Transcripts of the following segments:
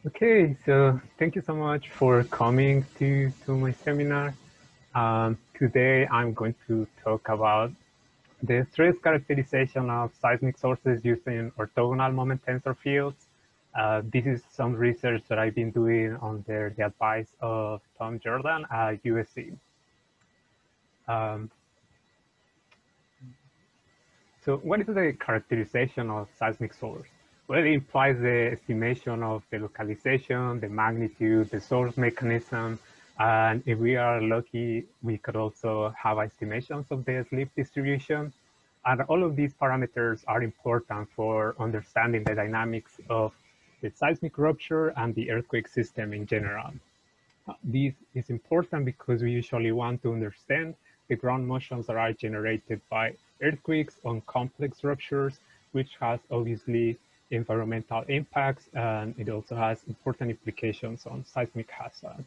Okay, so thank you so much for coming to my seminar. Today I'm going to talk about the stress characterization of seismic sources using orthogonal moment tensor fields. This is some research that I've been doing under the advice of Tom Jordan at USC. Um, So what is the characterization of seismic source? Well, it implies the estimation of the localization, the magnitude, the source mechanism, and if we are lucky, we could also have estimations of the slip distribution. And all of these parameters are important for understanding the dynamics of the seismic rupture and the earthquake system in general. This is important because we usually want to understand the ground motions that are generated by earthquakes on complex ruptures, which has obviously environmental impacts, and it also has important implications on seismic hazard.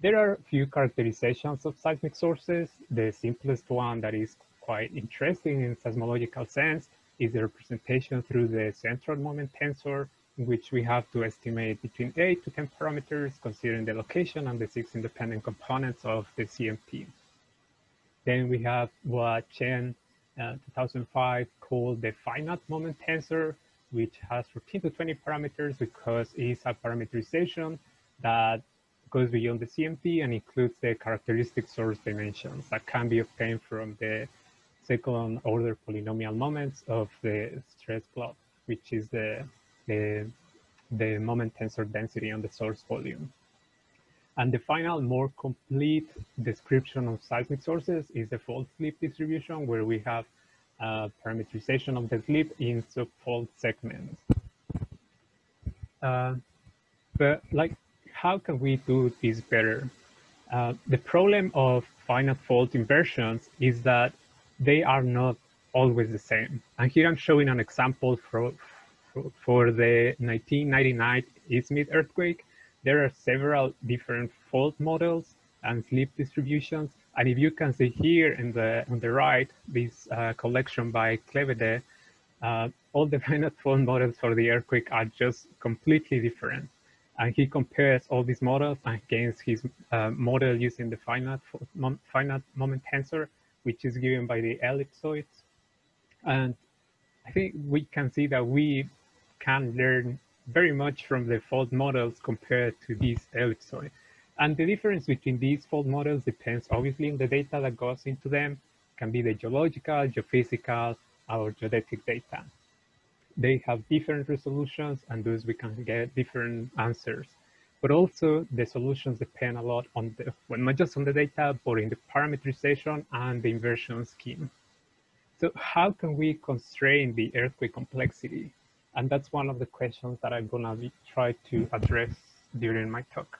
There are few characterizations of seismic sources. The simplest one that is quite interesting in seismological sense is the representation through the central moment tensor, in which we have to estimate between 8 to 10 parameters, considering the location and the 6 independent components of the CMP. Then we have what Chen 2005 called the finite moment tensor, which has 14 to 20 parameters because it is a parameterization that goes beyond the CMP and includes the characteristic source dimensions that can be obtained from the second order polynomial moments of the stress plot, which is the moment tensor density on the source volume. And the final, more complete description of seismic sources is the fault slip distribution, where we have parameterization of the slip in subfault segments. Uh, but like, how can we do this better? The problem of finite fault inversions is that they are not always the same. And here I'm showing an example for the 1999 Seismic earthquake. There are several different fault models and slip distributions. And if you can see here on the right, this collection by Klevede, all the finite fault models for the earthquake are just completely different. And he compares all these models against his model using the finite moment tensor, which is given by the ellipsoids. And I think we can see that we can learn very much from the fault models compared to these ellipsoids. And the difference between these fault models depends obviously on the data that goes into them. It can be the geological, geophysical, or geodetic data. They have different resolutions, and thus we can get different answers. But also the solutions depend a lot on the, well, not just on the data, but in the parameterization and the inversion scheme. So how can we constrain the earthquake complexity? And that's one of the questions that I'm gonna try to address during my talk.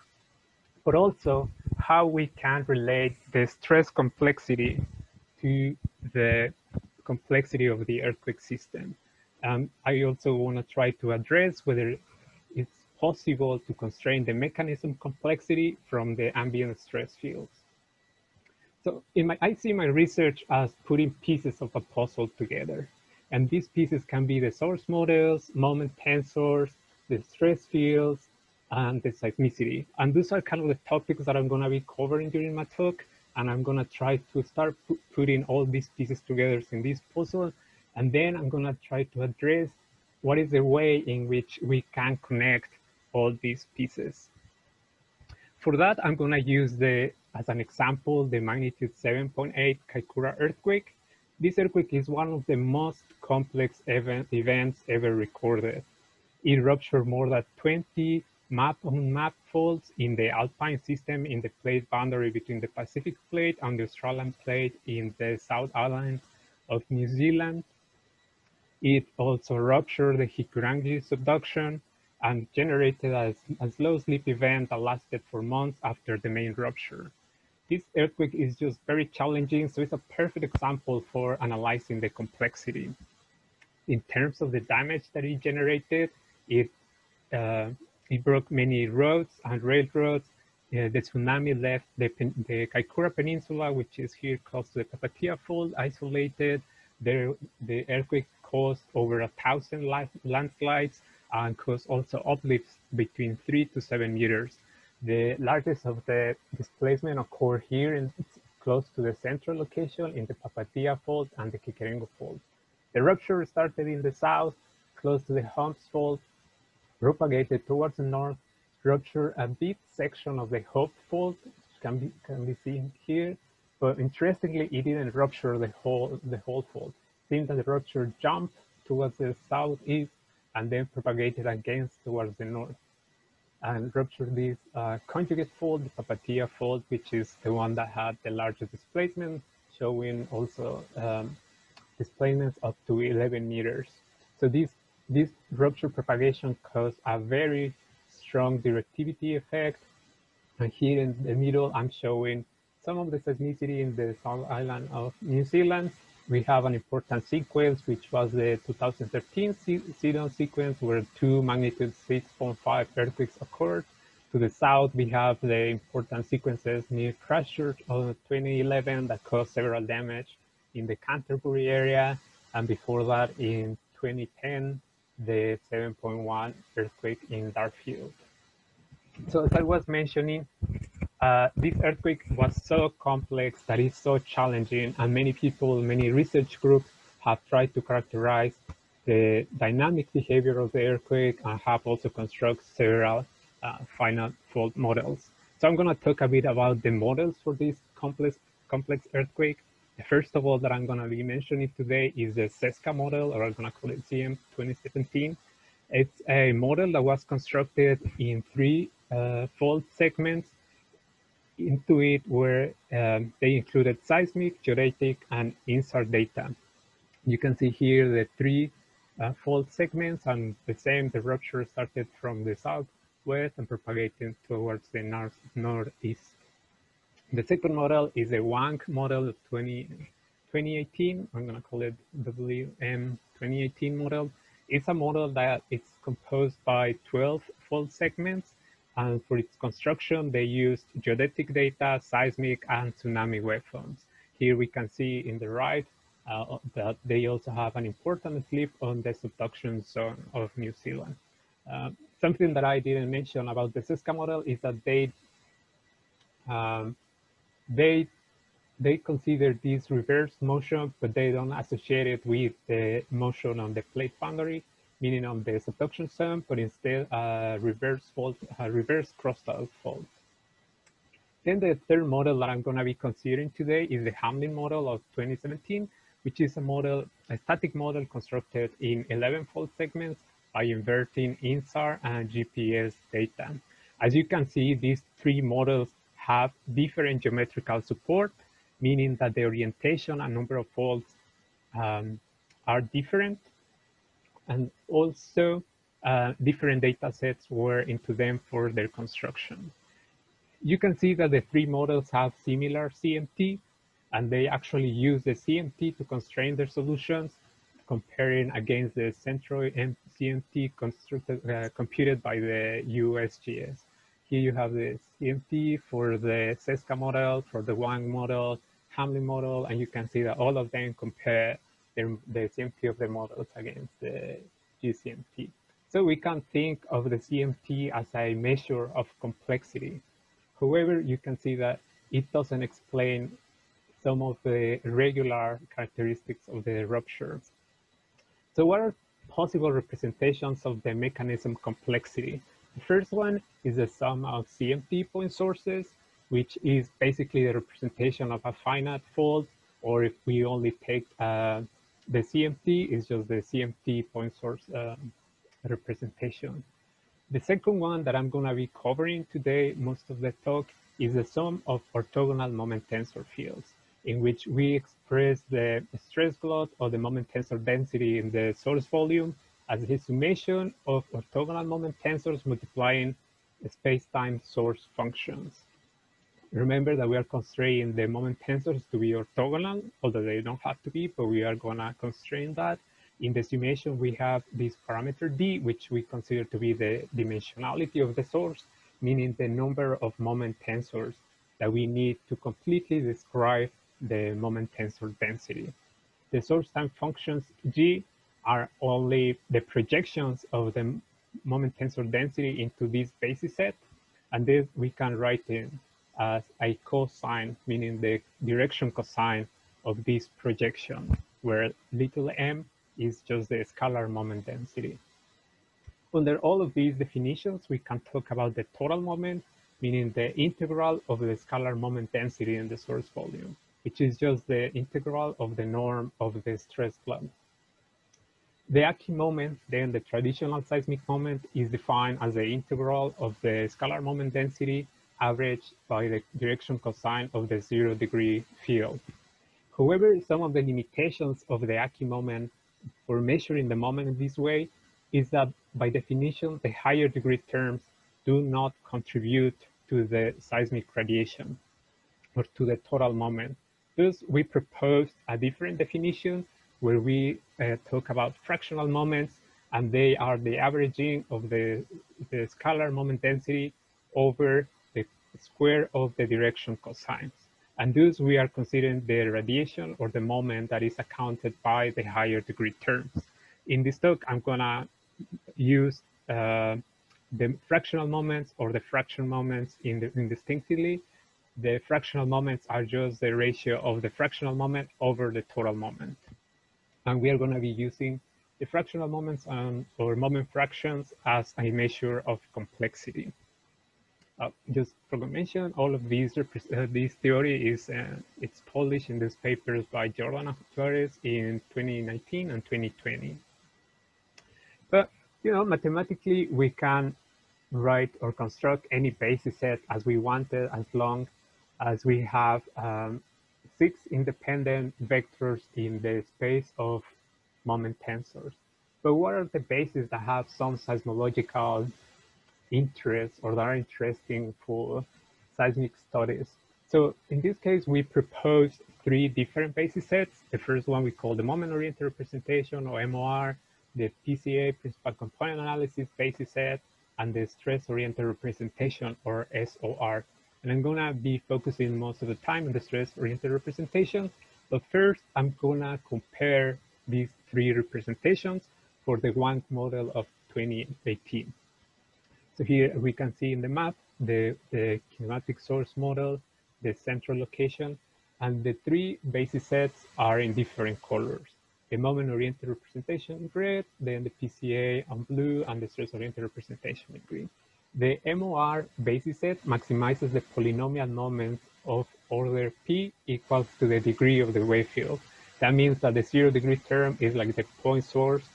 But also how we can relate the stress complexity to the complexity of the earthquake system. I also want to try to address whether it's possible to constrain the mechanism complexity from the ambient stress fields. So I see my research as putting pieces of a puzzle together. And these pieces can be the source models, moment tensors, the stress fields, and the seismicity. And those are kind of the topics that I'm going to be covering during my talk. And I'm going to try to start putting all these pieces together in this puzzle. And then I'm going to try to address what is the way in which we can connect all these pieces. For that, I'm going to use as an example, the magnitude 7.8 Kaikoura earthquake. This earthquake is one of the most complex events ever recorded. It ruptured more than 20 map-on-map faults in the alpine system in the plate boundary between the Pacific plate and the Australian plate in the South Island of New Zealand. It also ruptured the Hikurangi subduction and generated a slow slip event that lasted for months after the main rupture. This earthquake is just very challenging, so it's a perfect example for analyzing the complexity. In terms of the damage that it generated, it broke many roads and railroads. The tsunami left the Kaikoura Peninsula, which is here close to the Papatia Fault, isolated. The earthquake caused over 1,000 landslides, and cause also uplifts between 3 to 7 meters. The largest of the displacement occur here in close to the central location in the Papatia Fault and the Kikerengo Fault. The rupture started in the south, close to the Humps Fault, propagated towards the north, ruptured a big section of the Hope Fault, which can be seen here. But interestingly, it didn't rupture the whole fault. It seems that the rupture jumped towards the southeast and then propagated again towards the north and ruptured this conjugate fault, the Papatia fault, which is the one that had the largest displacement, showing also displacements up to 11 meters. So this rupture propagation caused a very strong directivity effect. And here in the middle, I'm showing some of the seismicity in the South Island of New Zealand. We have an important sequence, which was the 2013 Sidon sequence, where 2 magnitude 6.5 earthquakes occurred. To the south, we have the important sequences near Christchurch of 2011 that caused several damage in the Canterbury area. And before that, in 2010, the 7.1 earthquake in Darfield. So as I was mentioning, this earthquake was so complex that it's so challenging, and many people, many research groups have tried to characterize the dynamic behavior of the earthquake and have also constructed several finite fault models. So I'm going to talk a bit about the models for this complex earthquake. The first of all that I'm going to be mentioning today is the SESCA model, or I'm going to call it CM 2017. It's a model that was constructed in 3 fault segments. Into it were they included seismic, geodetic, and INSAR data. You can see here the 3 fault segments, and the same, the rupture started from the southwest and propagating towards the northeast. The second model is a Wang model of 2018. I'm going to call it WM 2018 model. It's a model that is composed by 12 fault segments, and for its construction, they used geodetic data, seismic, and tsunami waveforms. Here we can see in the right that they also have an important slip on the subduction zone of New Zealand. Something that I didn't mention about the SESCA model is that they consider this reverse motion, but they don't associate it with the motion on the plate boundary, meaning on the subduction zone, but instead a reverse crustal fault. Then the third model that I'm going to be considering today is the Hamlin model of 2017, which is a static model constructed in 11 fault segments by inverting INSAR and GPS data. As you can see, these 3 models have different geometrical support, meaning that the orientation and number of faults are different, and also different data sets were into them for their construction. You can see that the 3 models have similar CMT, and they actually use the CMT to constrain their solutions, comparing against the central CMT computed by the USGS. Here you have the CMT for the SESCA model, for the Wang model, Hamlin model, and you can see that all of them compare the CMT of the models against the GCMT. So we can think of the CMT as a measure of complexity. However, you can see that it doesn't explain some of the regular characteristics of the rupture. So what are possible representations of the mechanism complexity? The first one is the sum of CMT point sources, which is basically the representation of a finite fault, or if we only take the CMT, is just the CMT point source representation. The second one that I'm going to be covering today, most of the talk, is the sum of orthogonal moment tensor fields, in which we express the stress glut or the moment tensor density in the source volume as the summation of orthogonal moment tensors multiplying space-time source functions. Remember that we are constraining the moment tensors to be orthogonal, although they don't have to be, but we are going to constrain that. In the summation, we have this parameter D, which we consider to be the dimensionality of the source, meaning the number of moment tensors that we need to completely describe the moment tensor density. The source time functions G are only the projections of the moment tensor density into this basis set, and this we can write in as a cosine, meaning the direction cosine of this projection, where little m is just the scalar moment density. Under all of these definitions, we can talk about the total moment, meaning the integral of the scalar moment density in the source volume, which is just the integral of the norm of the stress plot. The Aki moment, then the traditional seismic moment, is defined as the integral of the scalar moment density averaged by the direction cosine of the 0-degree field. However, some of the limitations of the Aki moment for measuring the moment in this way is that by definition, the higher degree terms do not contribute to the seismic radiation or to the total moment. Thus, we proposed a different definition where we talk about fractional moments, and they are the averaging of the scalar moment density over the square of the direction cosines. And thus, we are considering the radiation or the moment that is accounted by the higher degree terms. In this talk, I'm gonna use the fractional moments or the fraction moments indistinctly. The fractional moments are just the ratio of the fractional moment over the total moment. And we are going to be using the fractional moments or moment fractions as a measure of complexity. Just for mention, all of these this theory is it's published in these papers by Jordan and Flores in 2019 and 2020. But mathematically, we can write or construct any basis set as we wanted, as long as we have 6 independent vectors in the space of moment tensors. But what are the bases that have some seismological interest or that are interesting for seismic studies? So in this case, we proposed 3 different basis sets. The first one we call the moment-oriented representation, or MOR, the PCA, principal component analysis basis set, and the stress-oriented representation, or SOR. And I'm gonna be focusing most of the time on the stress-oriented representation. But first, I'm gonna compare these 3 representations for the Wang model of 2018. So here we can see in the map the kinematic source model, the central location, and the 3 basis sets are in different colors. The moment-oriented representation in red, then the PCA on blue, and the stress-oriented representation in green. The MOR basis set maximizes the polynomial moments of order P equals to the degree of the wave field. That means that the 0-degree term is like the point source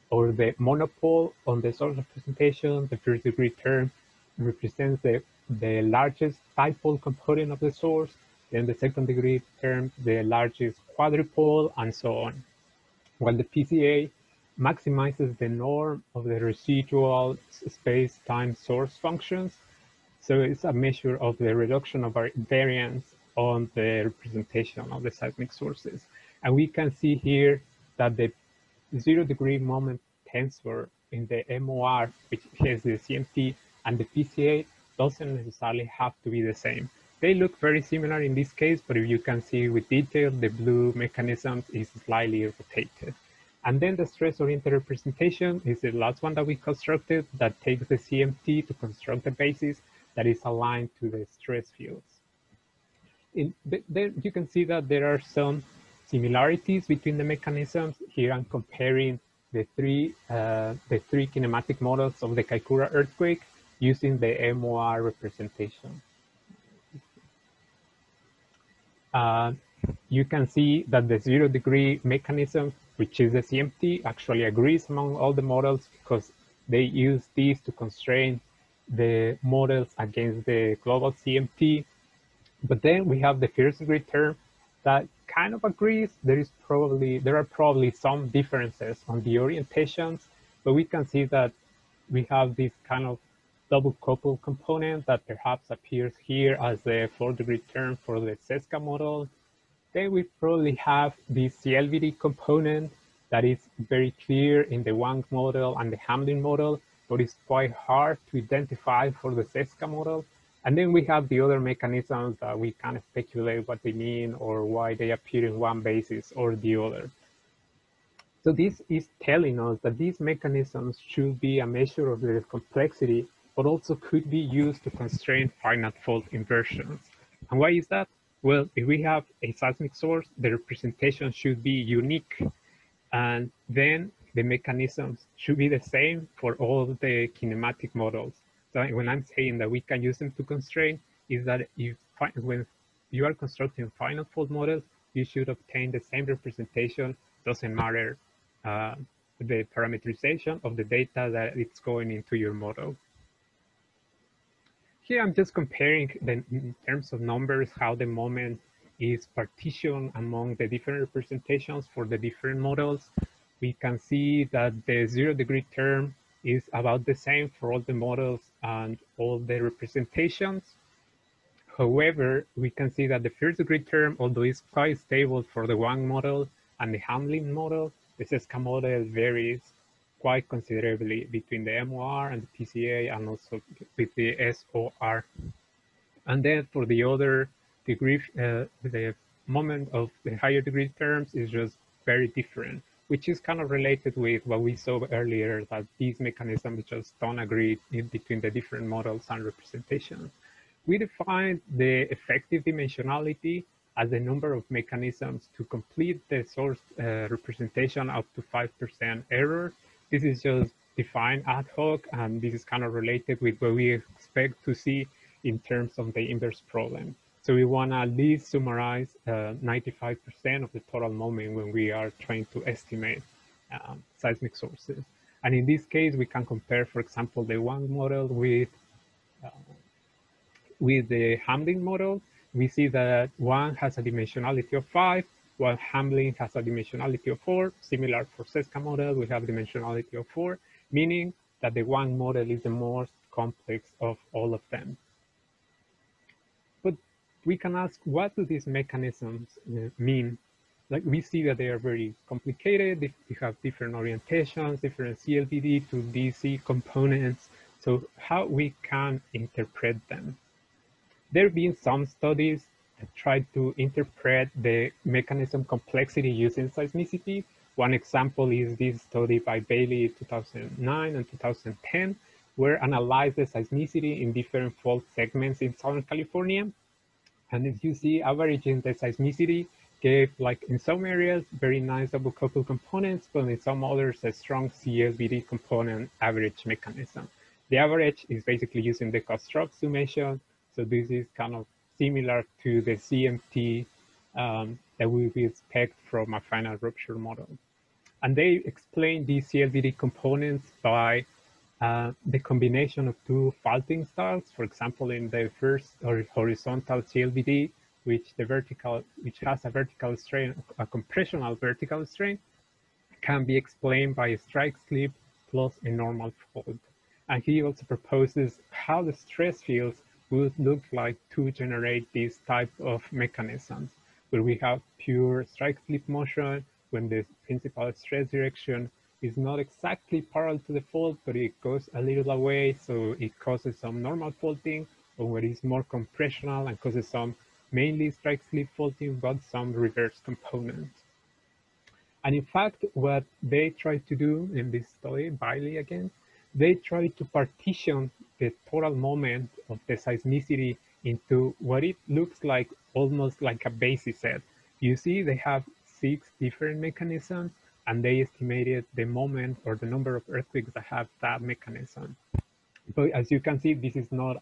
or the monopole on the source representation. The first-degree term represents the largest dipole component of the source. Then the second-degree term, the largest quadrupole, and so on. While the PCA maximizes the norm of the residual space-time source functions. So it's a measure of the reduction of our variance on the representation of the seismic sources. And we can see here that the 0-degree moment tensor in the MOR, which has the CMT, and the PCA doesn't necessarily have to be the same. They look very similar in this case, but if you can see with detail, the blue mechanism is slightly rotated. And then the stress-oriented representation is the last one that we constructed that takes the CMT to construct the basis that is aligned to the stress fields. There you can see that there are some similarities between the mechanisms. Here I'm comparing the three kinematic models of the Kaikoura earthquake using the MOR representation. You can see that the 0-degree mechanism, which is the CMT, actually agrees among all the models because they use these to constrain the models against the global CMT. But then we have the first-degree term that kind of agrees. There are probably some differences on the orientations, but we can see that we have this kind of double couple component that perhaps appears here as the 4th-degree term for the SESCA model. Then we probably have this CLVD component that is very clear in the Wang model and the Hamlin model, but it's quite hard to identify for the SESCA model. And then we have the other mechanisms that we kind of speculate what they mean or why they appear in one basis or the other. So this is telling us that these mechanisms should be a measure of their complexity, but also could be used to constrain finite fault inversions. And why is that? Well, if we have a seismic source, the representation should be unique, and then the mechanisms should be the same for all the kinematic models. So when I'm saying that we can use them to constrain, is that when you are constructing finite fault models, you should obtain the same representation. Doesn't matter uh, the parameterization of the data that it's going into your model. Here I'm just comparing in terms of numbers how the moment is partitioned among the different representations for the different models. We can see that the 0-degree term is about the same for all the models and all the representations. However, we can see that the first-degree term, although it's quite stable for the Wang model and the Hamlin model, the Seismic model varies quite considerably between the MOR and the PCA and also with the SOR. And then for the other degree, the moment of the higher degree terms is just very different, which is kind of related with what we saw earlier, that these mechanisms just don't agree in between the different models and representations. We define the effective dimensionality as the number of mechanisms to complete the source representation up to 5% error. This is just defined ad hoc, and this is kind of related with what we expect to see in terms of the inverse problem. So we want to at least summarize 95% of the total moment when we are trying to estimate seismic sources. And in this case, we can compare, for example, the Wang model with the Hamlin model. We see that Wang has a dimensionality of 5, while Hamlin has a dimensionality of 4. Similar for Seismic model, we have dimensionality of 4, meaning that the Wang model is the most complex of all of them. But we can ask, what do these mechanisms mean? Like, we see that they are very complicated. They have different orientations, different CLBD to DC components. So how we can interpret them? There have been some studies that try to interpret the mechanism complexity using seismicity. One example is this study by Bailey 2009 and 2010, where analyzed the seismicity in different fault segments in Southern California. And as you see, averaging the seismicity gave, like in some areas, very nice double coupled components, but in some others, a strong CLBD component average mechanism. The average is basically using the construct summation. So this is kind of similar to the CMT that we would expect from a finite rupture model. And they explain these CLBD components by the combination of two faulting styles. For example, in the first horizontal CLBD, which has a vertical strain, a compressional vertical strain, can be explained by a strike slip plus a normal fault. And he also proposes how the stress fields would look like to generate this type of mechanisms, where we have pure strike slip motion when the principal stress direction is not exactly parallel to the fault, but it goes a little away, so it causes some normal faulting, or where it's more compressional and causes some mainly strike slip faulting, but some reverse components. And in fact, what they tried to do in this study, Bailey again, they tried to partition the total moment of the seismicity into what it looks like, almost like a basis set. You see, they have 6 different mechanisms, and they estimated the moment or the number of earthquakes that have that mechanism. But as you can see, this is not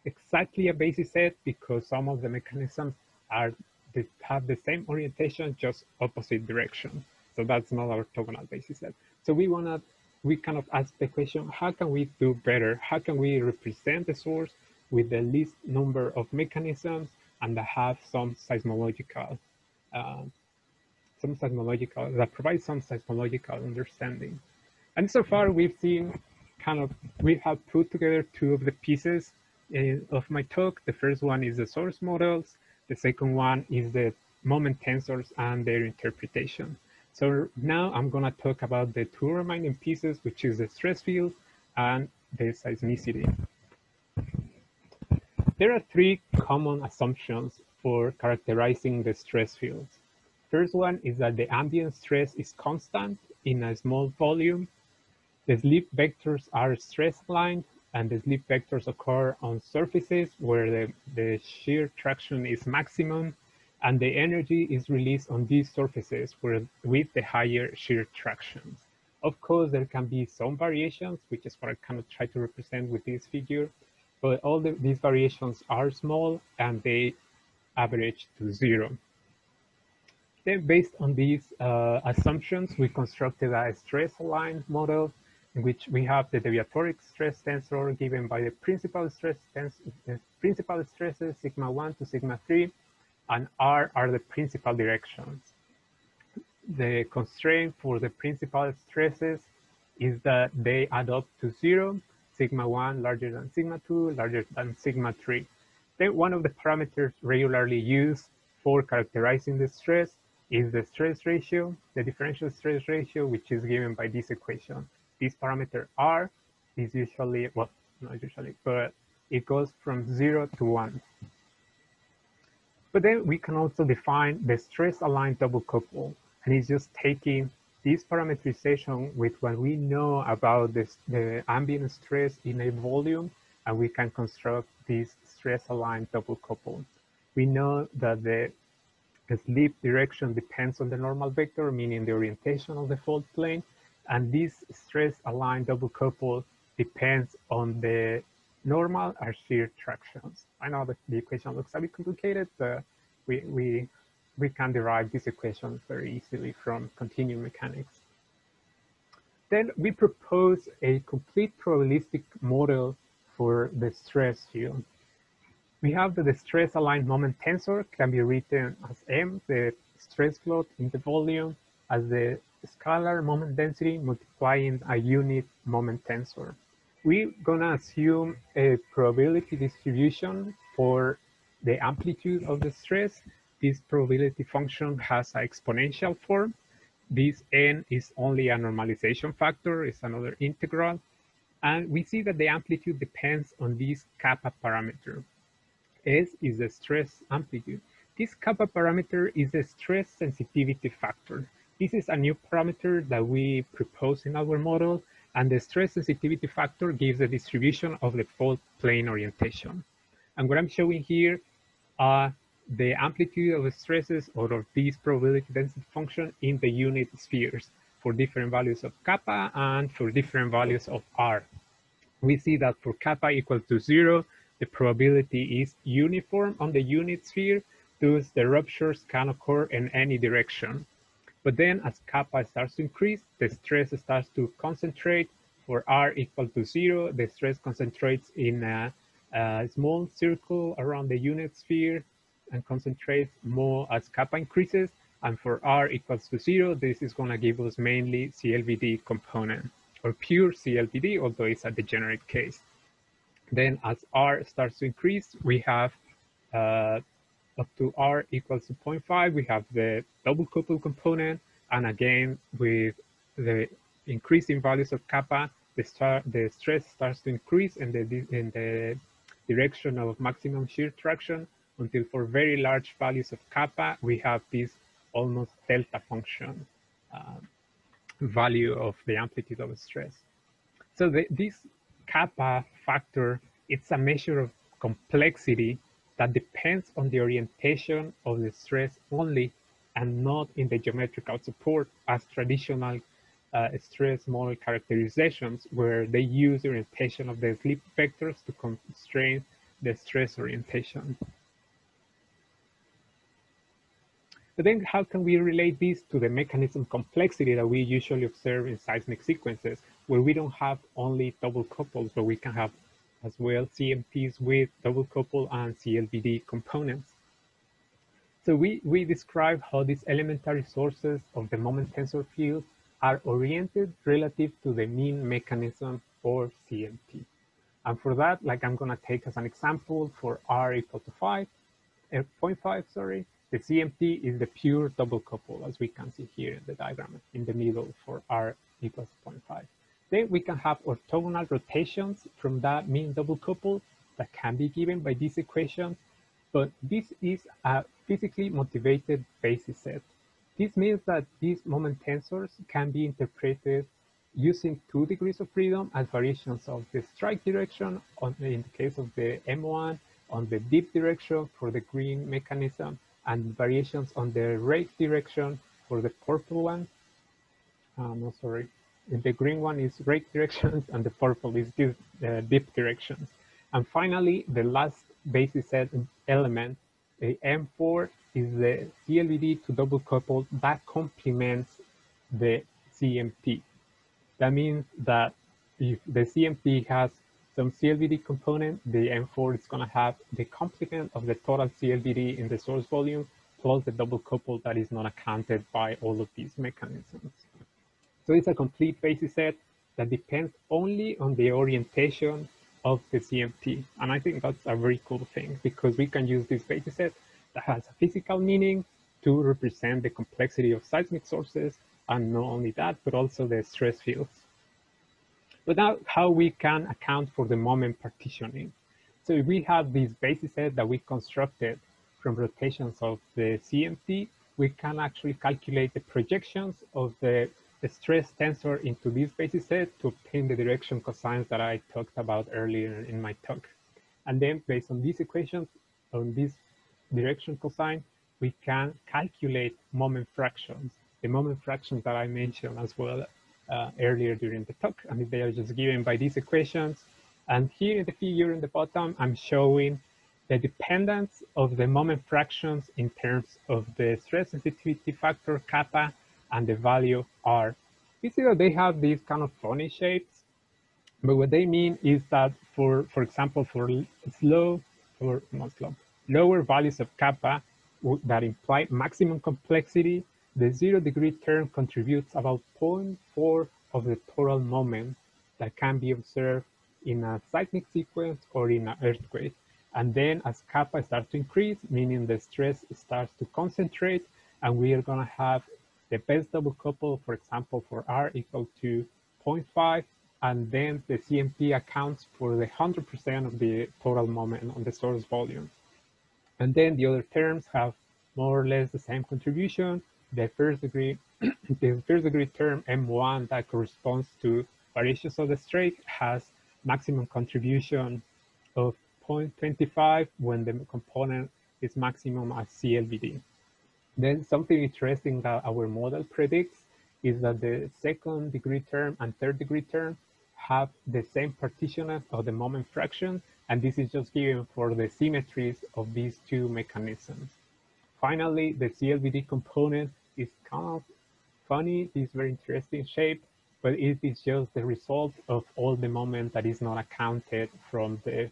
exactly a basis set, because some of the mechanisms have the same orientation, just opposite direction. So that's not our orthogonal basis set. So we kind of ask the question, how can we do better? How can we represent the source with the least number of mechanisms and that have some seismological that provide some seismological understanding? And so far we've seen we have put together 2 of the pieces of my talk. The first one is the source models. The second one is the moment tensors and their interpretation. So now I'm going to talk about the 2 remaining pieces, which is the stress field and the seismicity. There are 3 common assumptions for characterizing the stress fields. first one is that the ambient stress is constant in a small volume. The slip vectors are stress-aligned, and the slip vectors occur on surfaces where the shear traction is maximum, and the energy is released on these surfaces with the higher shear tractions. Of course, there can be some variations, which is what I kind of try to represent with this figure, but all these variations are small and they average to 0. Then based on these assumptions, we constructed a stress-aligned model in which we have the deviatoric stress tensor given by the principal stresses, sigma 1 to sigma 3, and R are the principal directions. The constraint for the principal stresses is that they add up to 0, sigma 1 larger than sigma 2, larger than sigma 3. Then one of the parameters regularly used for characterizing the stress is the stress ratio, the differential stress ratio, which is given by this equation. This parameter R is usually, well, not usually, but it goes from 0 to 1. But then we can also define the stress-aligned double couple, and it's just taking this parameterization with what we know about the ambient stress in a volume, and we can construct this stress-aligned double couple. We know that the slip direction depends on the normal vector, meaning the orientation of the fault plane, and this stress-aligned double couple depends on the normal or shear tractions. I know that the equation looks a bit complicated, but we can derive this equation very easily from continuum mechanics. Then we propose a complete probabilistic model for the stress field. We have that the stress-aligned moment tensor can be written as M, the stress float in the volume, as the scalar moment density multiplying a unit moment tensor. We're gonna assume a probability distribution for the amplitude of the stress. This probability function has an exponential form. This n is only a normalization factor, it's another integral. And we see that the amplitude depends on this kappa parameter. S is the stress amplitude. This kappa parameter is the stress sensitivity factor. This is a new parameter that we propose in our model, and the stress sensitivity factor gives the distribution of the fault plane orientation. And what I'm showing here are the amplitude of the stresses or of this probability density function in the unit spheres for different values of kappa and for different values of R. We see that for kappa equal to 0, the probability is uniform on the unit sphere, thus the ruptures can occur in any direction. But then as kappa starts to increase, the stress starts to concentrate. For R equal to 0, the stress concentrates in a small circle around the unit sphere and concentrates more as kappa increases. And for R equals to 0, this is going to give us mainly CLVD component, or pure CLVD, although it's a degenerate case. Then as R starts to increase, we have up to R equals to 0.5, we have the double couple component. And again, with the increasing values of kappa, the stress starts to increase in the direction of maximum shear traction until for very large values of kappa, we have this almost delta function value of the amplitude of stress. So this kappa factor, it's a measure of complexity that depends on the orientation of the stress only and not in the geometrical support as traditional stress model characterizations, where they use the orientation of the slip vectors to constrain the stress orientation. But then how can we relate this to the mechanism complexity that we usually observe in seismic sequences, where we don't have only double couples, but we can have as well CMTs with double couple and CLVD components? So we describe how these elementary sources of the moment tensor field are oriented relative to the mean mechanism or CMT. And for that, like I'm going to take as an example for R equal to 0.5, sorry, the CMT is the pure double couple, as we can see here in the diagram in the middle for R equals 0.5. Then we can have orthogonal rotations from that mean double couple that can be given by this equation, but this is a physically motivated basis set. This means that these moment tensors can be interpreted using 2 degrees of freedom as variations of the strike direction in the case of the M1, on the dip direction for the green mechanism, and variations on the rate direction for the purple one. No, sorry. The green one is rate directions and the purple is dip directions. And finally, the last basis set element, the M4, is the CLVD to double couple that complements the CMT. That means that if the CMT has some CLVD component, the M4 is going to have the complement of the total CLVD in the source volume plus the double couple that is not accounted by all of these mechanisms. So it's a complete basis set that depends only on the orientation of the CMT. And I think that's a very cool thing because we can use this basis set that has a physical meaning to represent the complexity of seismic sources, and not only that, but also the stress fields. But now how we can account for the moment partitioning. So if we have this basis set that we constructed from rotations of the CMT, we can actually calculate the projections of the stress tensor into this basis set to obtain the direction cosines that I talked about earlier in my talk. And then based on these equations, on this direction cosine, we can calculate moment fractions, the moment fractions that I mentioned as well earlier during the talk, and they are just given by these equations. And here in the figure in the bottom, I'm showing the dependence of the moment fractions in terms of the stress sensitivity factor kappa and the value R. You see that they have these kind of funny shapes, but what they mean is that for example, for lower values of kappa that imply maximum complexity, the 0-degree term contributes about 0.4 of the total moment that can be observed in a seismic sequence or in an earthquake. And then as kappa starts to increase, meaning the stress starts to concentrate, and we are going to have the best double couple, for example, for R equal to 0.5, and then the CMT accounts for the 100% of the total moment on the source volume. And then the other terms have more or less the same contribution. The first degree term M1 that corresponds to variations of the strike has maximum contribution of 0.25 when the component is maximum as CLVD. Then something interesting that our model predicts is that the 2nd-degree term and 3rd-degree term have the same partitioning of the moment fraction, and this is just given for the symmetries of these two mechanisms. Finally, the CLVD component is kind of funny, this very interesting shape, but it is just the result of all the moment that is not accounted from the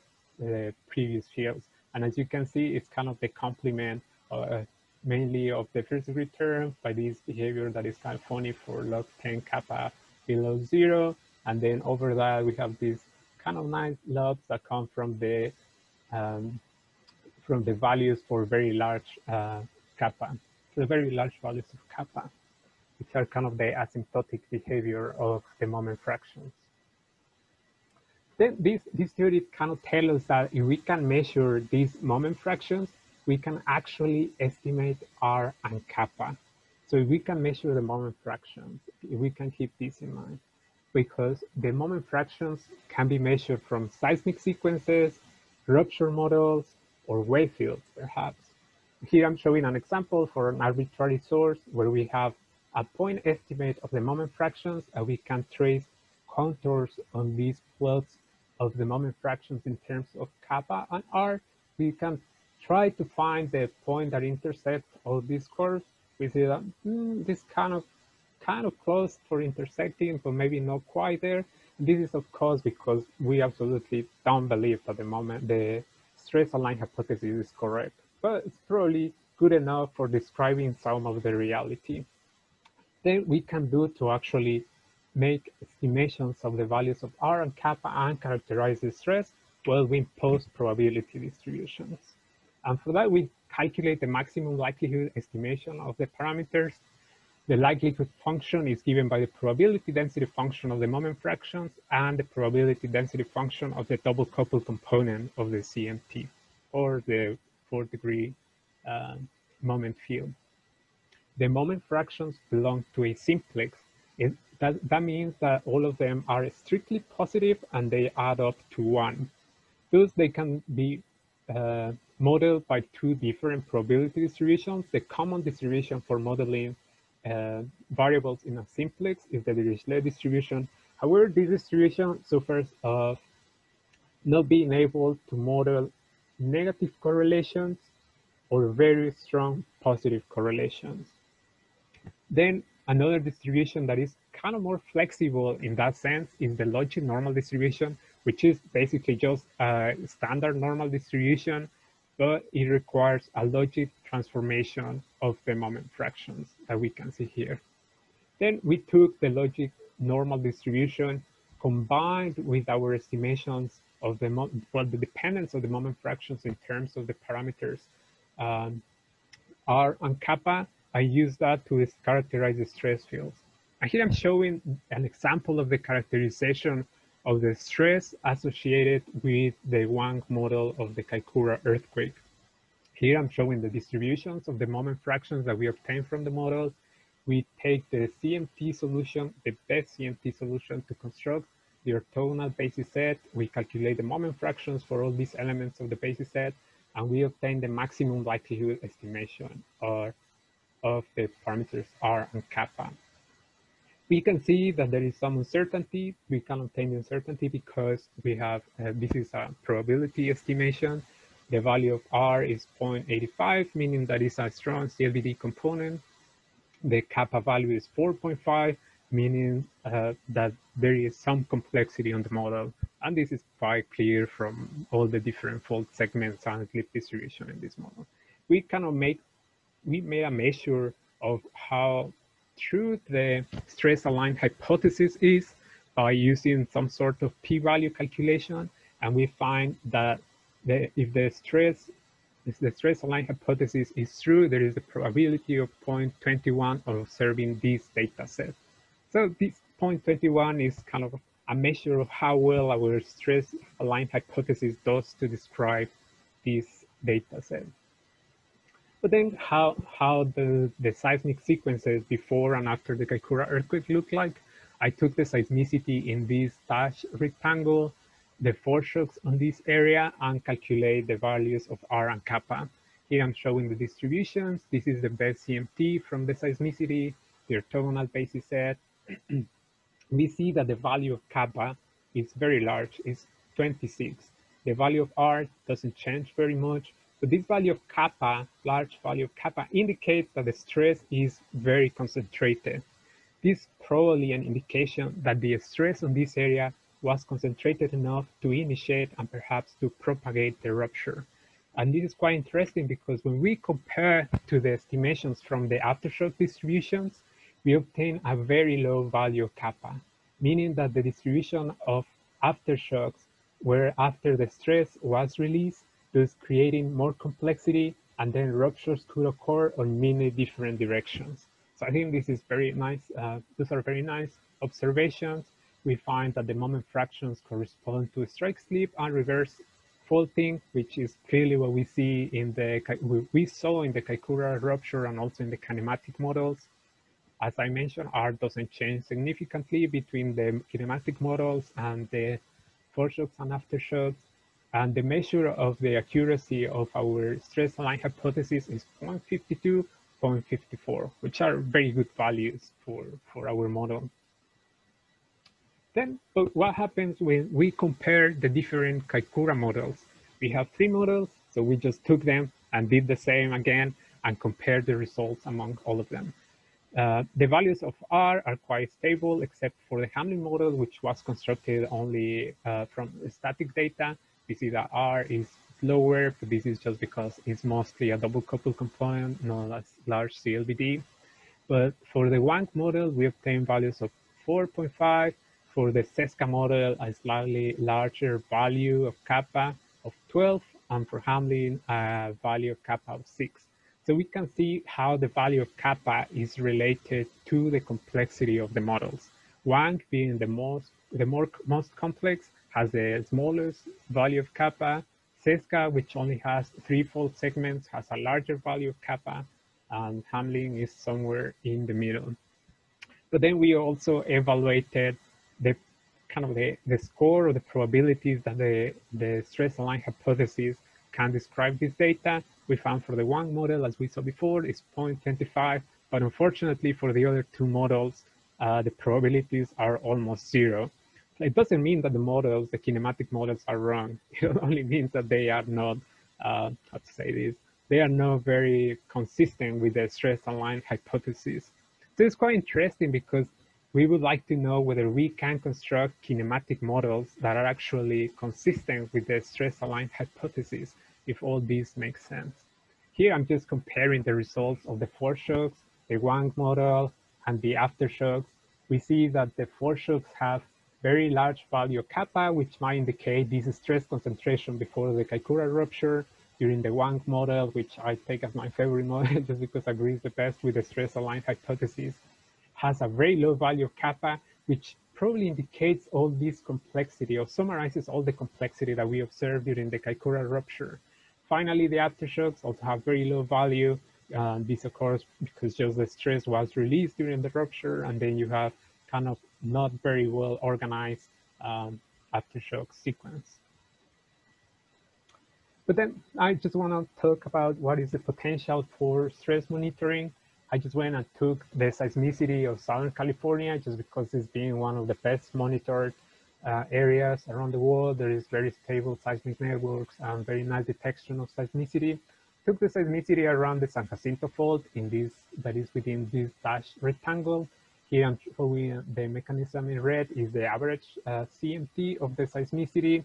previous fields. And as you can see, it's kind of the complement mainly of the 1st-degree term by this behavior that is kind of funny for log 10 kappa below 0. And then over that, we have these kind of nice lobes that come from the values for very large kappa, the very large values of kappa, which are kind of the asymptotic behavior of the moment fractions. Then this theory kind of tells us that if we can measure these moment fractions, we can actually estimate R and kappa. So if we can measure the moment fractions, we can keep this in mind, because the moment fractions can be measured from seismic sequences, rupture models, or wavefields, perhaps. Here I'm showing an example for an arbitrary source where we have a point estimate of the moment fractions, and we can trace contours on these plots of the moment fractions in terms of kappa and R. We can try to find the point that intersects all these curves. We see that this kind of close for intersecting, but maybe not quite there. This is of course because we absolutely don't believe that the moment the stress aligned hypothesis is correct, but it's probably good enough for describing some of the reality. Then we can do to actually make estimations of the values of R and kappa and characterize the stress. Well, we impose probability distributions. And for that, we calculate the maximum likelihood estimation of the parameters. The likelihood function is given by the probability density function of the moment fractions and the probability density function of the double couple component of the CMT, or the 4th-degree moment field. the moment fractions belong to a simplex. That means that all of them are strictly positive and they add up to 1. Thus, they can be modeled by two different probability distributions. The common distribution for modeling variables in a simplex is the Dirichlet distribution. However, this distribution suffers of not being able to model negative correlations or very strong positive correlations. Then another distribution that is kind of more flexible in that sense is the logic normal distribution, which is basically just a standard normal distribution, but it requires a logic transformation of the moment fractions that we can see here. Then we took the logic normal distribution combined with our estimations of the dependence of the moment fractions in terms of the parameters R and kappa. I use that to characterize the stress fields. And here I'm showing an example of the characterization of the stress associated with the Wang model of the Kaikoura earthquake. Here I'm showing the distributions of the moment fractions that we obtain from the model. We take the CMT solution, the best CMT solution, to construct the orthogonal basis set. We calculate the moment fractions for all these elements of the basis set, and we obtain the maximum likelihood estimation of the parameters R and kappa. We can see that there is some uncertainty. We can obtain the uncertainty because we have, this is a probability estimation. The value of R is 0.85, meaning that it's a strong CLBD component. The kappa value is 4.5, meaning that there is some complexity on the model. And this is quite clear from all the different fault segments and slip distribution in this model. We made a measure of how true the stress aligned hypothesis is by using some sort of p-value calculation. And we find that if the stress aligned hypothesis is true, there is a probability of 0.21 of observing this data set. So this 0.21 is kind of a measure of how well our stress aligned hypothesis does to describe this data set. But then how the seismic sequences before and after the Kaikoura earthquake look like? I took the seismicity in this dashed rectangle, the foreshocks on this area, and calculate the values of R and kappa. Here I'm showing the distributions. This is the best CMT from the seismicity, the orthogonal basis set. We see that the value of kappa is very large, it's 26. The value of R doesn't change very much, but this value of kappa, large value of kappa, indicates that the stress is very concentrated. This is probably an indication that the stress on this area was concentrated enough to initiate and perhaps to propagate the rupture. And this is quite interesting because when we compare to the estimations from the aftershock distributions, we obtain a very low value of kappa, meaning that the distribution of aftershocks were after the stress was released, thus creating more complexity, and then ruptures could occur on many different directions. So I think this is very nice. Those are very nice observations. We find that the moment fractions correspond to strike slip and reverse faulting, which is clearly what we see in we saw in the Kaikoura rupture and also in the kinematic models. As I mentioned, R doesn't change significantly between the kinematic models and the foreshocks and aftershocks. And the measure of the accuracy of our stress aligned hypothesis is 0.52, 0.54, which are very good values for our model. Then, but what happens when we compare the different Kaikoura models? We have 3 models, so we just took them and did the same again and compared the results among all of them. The values of R are quite stable, except for the Hamlin model, which was constructed only from static data. We see that R is lower, but this is just because it's mostly a double coupled component, not as large CLBD. But for the Wang model, we obtain values of 4.5. For the Seska model, a slightly larger value of kappa of 12, and for Hamlin, a value of kappa of 6. So we can see how the value of kappa is related to the complexity of the models. Wang, being the most complex, has the smallest value of kappa. Seska, which only has 3 fault segments, has a larger value of kappa. and handling is somewhere in the middle. But then we also evaluated the kind of the score or the probabilities that the stress aligned hypothesis can describe this data. We found for the one model, as we saw before, is 0.25, but unfortunately for the other two models, the probabilities are almost zero. It doesn't mean that the models, the kinematic models, are wrong. It only means that they are not, how to say this, they are not very consistent with the stress aligned hypothesis. So it's quite interesting because we would like to know whether we can construct kinematic models that are actually consistent with the stress aligned hypothesis, if all this makes sense. Here I'm just comparing the results of the foreshocks, the Wang model, and the aftershocks. We see that the foreshocks have very large value kappa, which might indicate this stress concentration before the Kaikoura rupture. During the Wang model, which I take as my favorite model just because it agrees the best with the stress aligned hypothesis, has a very low value of kappa, which probably indicates all this complexity or summarizes all the complexity that we observed during the Kaikoura rupture. Finally, the aftershocks also have very low value. This occurs because just the stress was released during the rupture, and then you have kind of not very well organized aftershock sequence. But then I just want to talk about what is the potential for stress monitoring. I just went and took the seismicity of Southern California just because it's being one of the best monitored areas around the world. There is very stable seismic networks and very nice detection of seismicity. Took the seismicity around the San Jacinto fault in this, that is within this dashed rectangle. Here I'm showing the mechanism in red is the average CMT of the seismicity.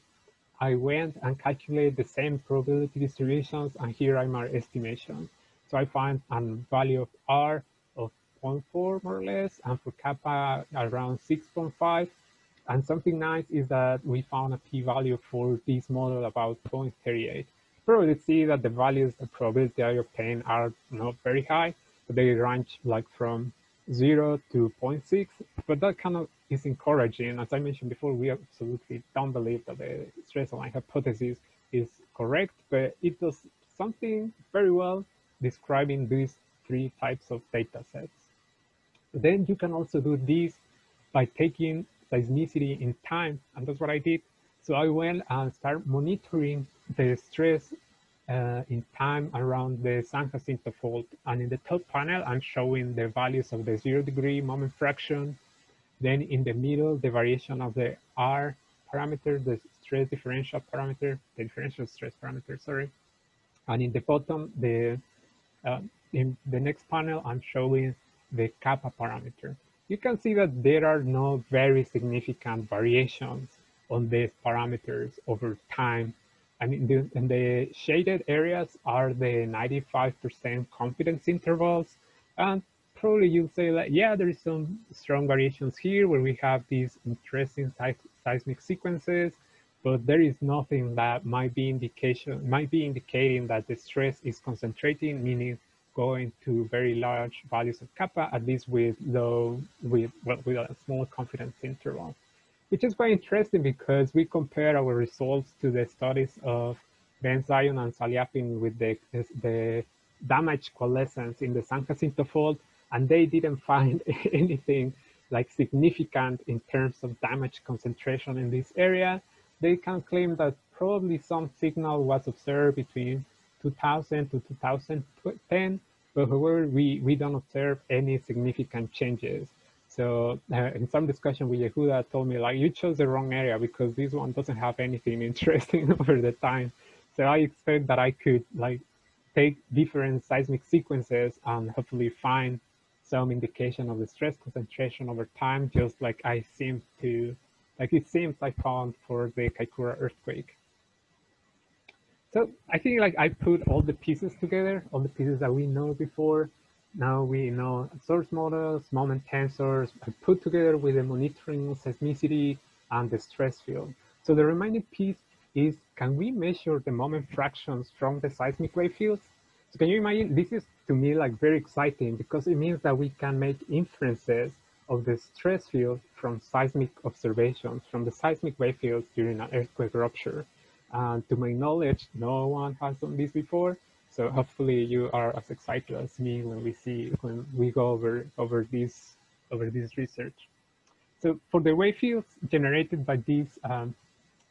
I went and calculated the same probability distributions, and here are my estimations. So I find a value of R of 0.4 more or less, and for kappa around 6.5. And something nice is that we found a p-value for this model about 0.38. Probably see that the values, the probability I obtain are not very high, but they range like from 0 to 0.6, but that kind of is encouraging. As I mentioned before, we absolutely don't believe that the stress aligned hypothesis is correct, but it does something very well describing these three types of data sets. Then you can also do this by taking seismicity in time, and that's what I did. So I went and started monitoring the stress in time around the San Jacinto fault. And in the top panel, I'm showing the values of the 0-degree moment fraction. Then in the middle, the variation of the R parameter, the stress differential parameter, the differential stress parameter, sorry. And in the bottom, in the next panel, I'm showing the kappa parameter. You can see that there are no very significant variations on these parameters over time. I mean, the shaded areas are the 95% confidence intervals. And probably you'll say that, yeah, there is some strong variations here where we have these interesting seismic sequences, but there is nothing that might be indicating that the stress is concentrating, meaning going to very large values of kappa, at least with a small confidence interval, which is quite interesting because we compare our results to the studies of Ben Zion and Saliapin with the damage coalescence in the San Jacinto fault, and they didn't find anything like significant in terms of damage concentration in this area. They can claim that probably some signal was observed between 2000 to 2010, but however, we don't observe any significant changes. So in some discussion with Yehuda told me, like, you chose the wrong area because this one doesn't have anything interesting over the time. So I expect that I could like take different seismic sequences and hopefully find some indication of the stress concentration over time, just like it seems I found for the Kaikoura earthquake. So I think like I put all the pieces together, all the pieces that we know before. Now we know source models, moment tensors, put together with the monitoring seismicity and the stress field. So the remaining piece is, can we measure the moment fractions from the seismic wave fields? So can you imagine, this is to me like very exciting because it means that we can make inferences of the stress field from seismic observations, from the seismic wave fields during an earthquake rupture. And to my knowledge, no one has done this before. So hopefully you are as excited as me when we go over this research. So for the wave fields generated by these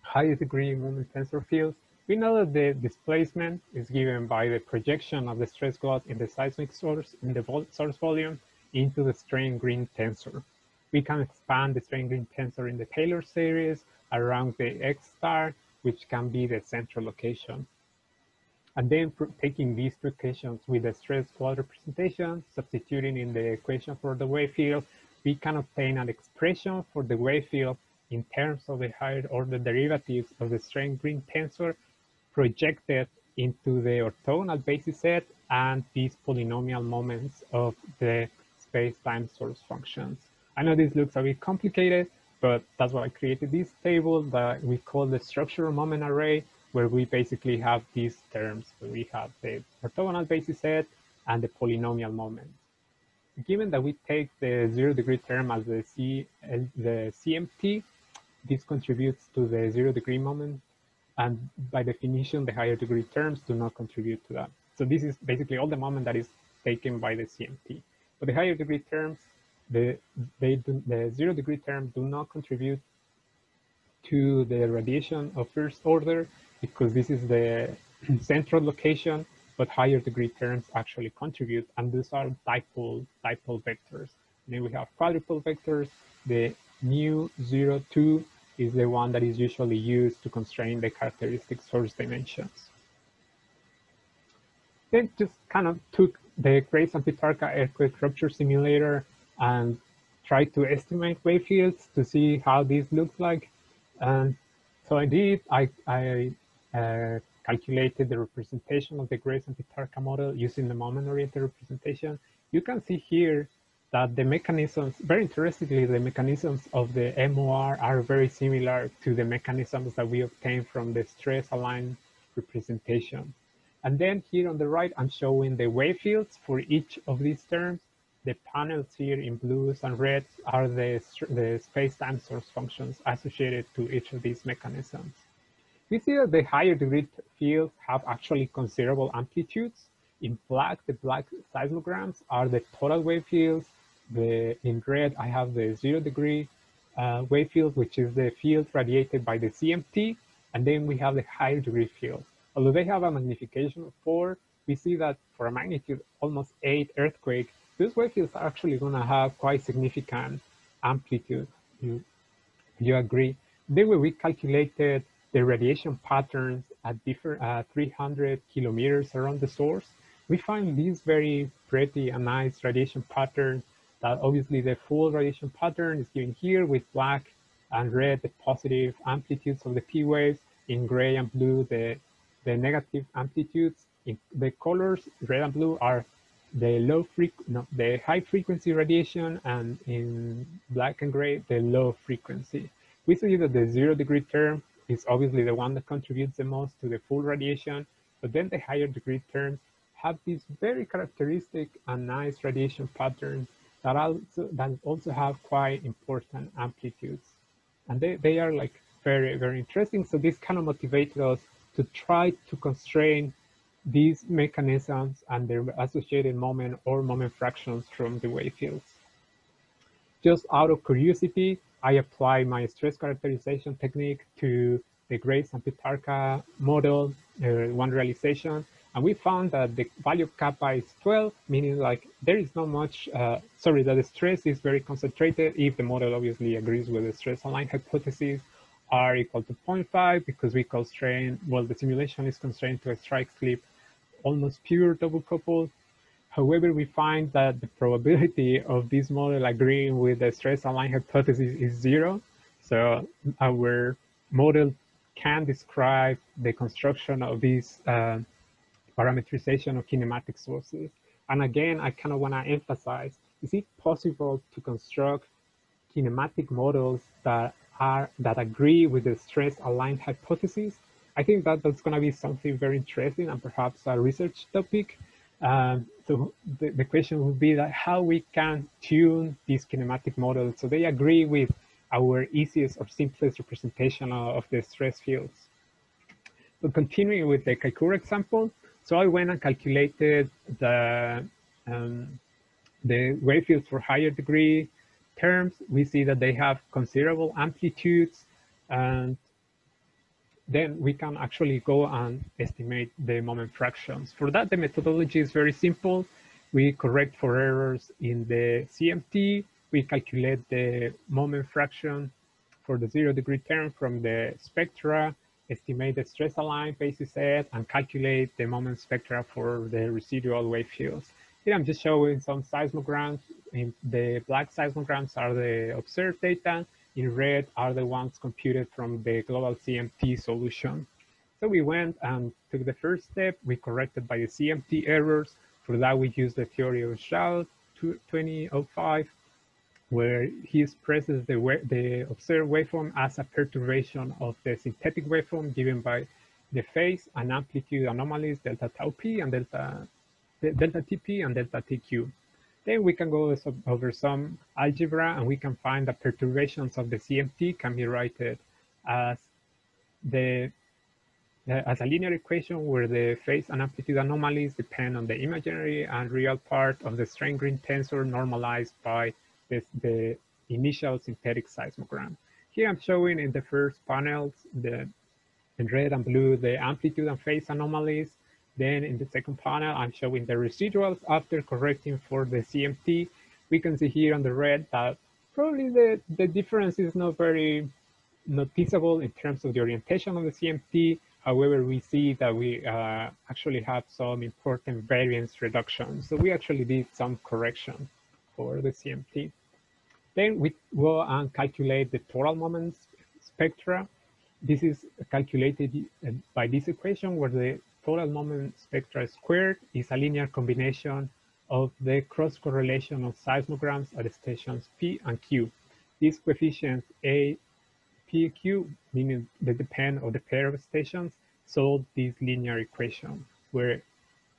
high degree moment tensor fields, we know that the displacement is given by the projection of the stress cloud in the seismic source in the source volume into the strain green tensor. We can expand the strain green tensor in the Taylor series around the X star, which can be the central location. And then taking these two equations with the stress cloud representation, substituting in the equation for the wave field, we can obtain an expression for the wave field in terms of the higher order derivatives of the strain green tensor projected into the orthogonal basis set and these polynomial moments of the space-time source functions. I know this looks a bit complicated, but that's why I created this table that we call the structural moment array, where we basically have these terms, where we have the orthogonal basis set and the polynomial moment. Given that we take the 0 degree term as the CMT, this contributes to the 0 degree moment. And by definition, the higher degree terms do not contribute to that. So this is basically all the moment that is taken by the CMT. But the higher degree terms, the 0 degree term do not contribute to the radiation of first order because this is the central location, but higher degree terms actually contribute, and these are dipole vectors. And then we have quadrupole vectors. The mu 0, 2 is the one that is usually used to constrain the characteristic source dimensions. Then just kind of took the Grace and Pitarca earthquake rupture simulator and tried to estimate wave fields to see how this looks like. And so I did. I calculated the representation of the Grace and Pitarca model using the moment-oriented representation. You can see here that the mechanisms, very interestingly, the mechanisms of the MOR are very similar to the mechanisms that we obtain from the stress-aligned representation. And then here on the right, I'm showing the wave fields for each of these terms. The panels here in blues and reds are the space-time source functions associated to each of these mechanisms. We see that the higher degree fields have actually considerable amplitudes. In black, the black seismograms are the total wave fields. In red, I have the 0 degree wave field, which is the field radiated by the CMT. And then we have the higher degree field. Although they have a magnification of 4, we see that for a magnitude almost 8 earthquake, those wave fields are actually going to have quite significant amplitude. You agree? Then when we calculated the radiation patterns at different 300 kilometers around the source, we find these very pretty and nice radiation patterns. That obviously the full radiation pattern is given here with black and red, the positive amplitudes of the P waves, in gray and blue, the negative amplitudes. In the colors, red and blue, are the high frequency radiation, and in black and gray, the low frequency. We see that the 0 degree term is obviously the one that contributes the most to the full radiation, but then the higher degree terms have these very characteristic and nice radiation patterns that also have quite important amplitudes. And they are like very, very interesting. So this kind of motivated us to try to constrain these mechanisms and their associated moment or moment fractions from the wave fields. Just out of curiosity, I apply my stress characterization technique to the Grace and Pitarca model, one realization, and we found that the value of kappa is 12, meaning like there is not much, that the stress is very concentrated if the model obviously agrees with the stress aligned hypothesis. R equal to 0.5 because we constrain, well, the simulation is constrained to a strike slip almost pure double coupled. However, we find that the probability of this model agreeing with the stress aligned hypothesis is 0. So our model can describe the construction of this parametrization of kinematic sources. And again, I kind of want to emphasize, is it possible to construct kinematic models that agree with the stress aligned hypothesis? I think that that's going to be something very interesting and perhaps a research topic. So the question would be that how we can tune these kinematic models so they agree with our easiest or simplest representation of the stress fields. So continuing with the Kaikoura example, So I went and calculated the wavefields for higher degree terms. We see that they have considerable amplitudes, and then we can actually go and estimate the moment fractions. For that, the methodology is very simple. We correct for errors in the CMT. We calculate the moment fraction for the 0 degree term from the spectra, estimate the stress aligned basis set, and calculate the moment spectra for the residual wave fields. Here I'm just showing some seismograms. In the black seismograms are the observed data. In red are the ones computed from the global CMT solution. So we went and took the first step. We corrected by the CMT errors. For that, we used the theory of Zhao 2005, where he expresses the observed waveform as a perturbation of the synthetic waveform given by the phase and amplitude anomalies delta tau p and delta TP and delta TQ. Then we can go over some algebra, and we can find that perturbations of the CMT can be written as as a linear equation where the phase and amplitude anomalies depend on the imaginary and real part of the strain green tensor normalized by the initial synthetic seismogram. Here I'm showing in the first panels, in red and blue, the amplitude and phase anomalies. Then in the second panel, I'm showing the residuals after correcting for the CMT. We can see here on the red that probably the difference is not very noticeable in terms of the orientation of the CMT. However, we see that we actually have some important variance reduction. So we actually did some correction for the CMT. Then we go and calculate the total moment spectra. This is calculated by this equation where the total moment spectra squared is a linear combination of the cross correlation of seismograms at stations P and Q. These coefficients A, P, Q, meaning they depend on the pair of stations, solve this linear equation where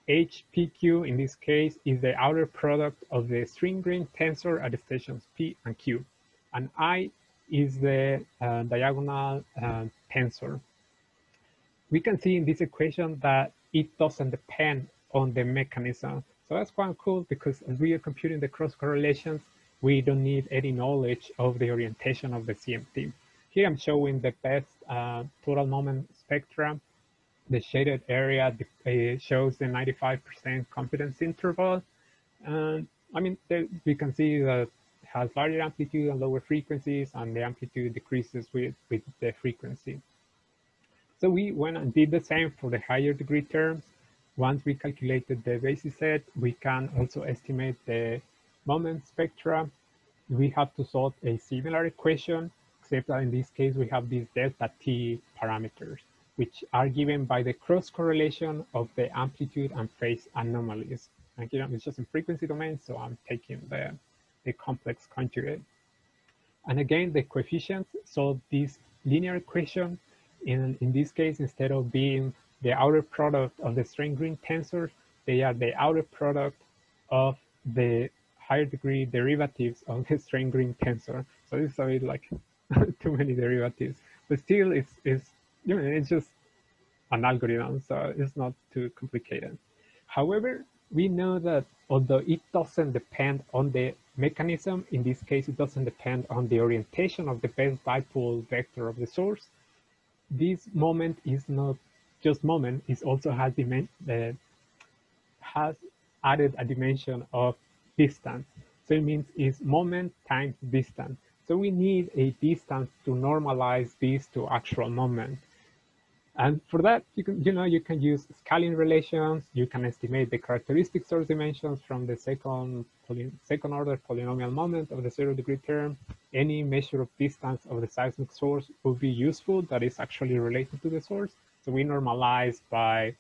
HPQ in this case is the outer product of the string green tensor at the stations P and Q, and I is the diagonal tensor. We can see in this equation that it doesn't depend on the mechanism. So that's quite cool because as we are computing the cross correlations, we don't need any knowledge of the orientation of the CMT. Here I'm showing the best total moment spectra. The shaded area shows the 95% confidence interval. And I mean, we can see that it has larger amplitude and lower frequencies, and the amplitude decreases with the frequency. So we went and did the same for the higher degree terms. Once we calculated the basis set, we can also estimate the moment spectra. We have to solve a similar equation, except that in this case, we have these delta T parameters, which are given by the cross correlation of the amplitude and phase anomalies. And here it's just in frequency domain, so I'm taking the complex conjugate. And again, the coefficients solve this linear equation. In this case, instead of being the outer product of the strain green tensors, they are the outer product of the higher degree derivatives of the strain green tensor. So it's a bit like too many derivatives, but still it's just an algorithm, so it's not too complicated. However, we know that although it doesn't depend on the mechanism, in this case, it doesn't depend on the orientation of the best dipole vector of the source. This moment is not just moment, it also has added a dimension of distance. So it means it's moment times distance. So we need a distance to normalize this to actual moment. And for that, you can use scaling relations. You can estimate the characteristic source dimensions from the second order polynomial moment of the 0 degree term. Any measure of distance of the seismic source would be useful that is actually related to the source. So we normalize by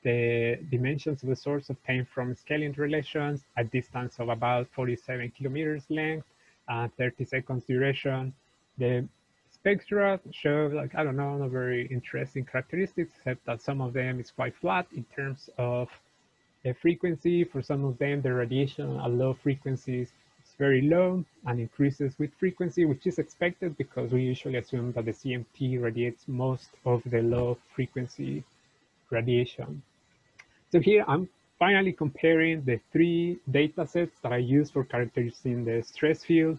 the dimensions of the source obtained from scaling relations at distance of about 47 kilometers length and 30 seconds duration. The spectra show, like, I don't know, not very interesting characteristics, except that some of them is quite flat in terms of the frequency. For some of them, the radiation at low frequencies is very low and increases with frequency, which is expected because we usually assume that the CMT radiates most of the low frequency radiation. So here I'm finally comparing the three data sets that I use for characterizing the stress field.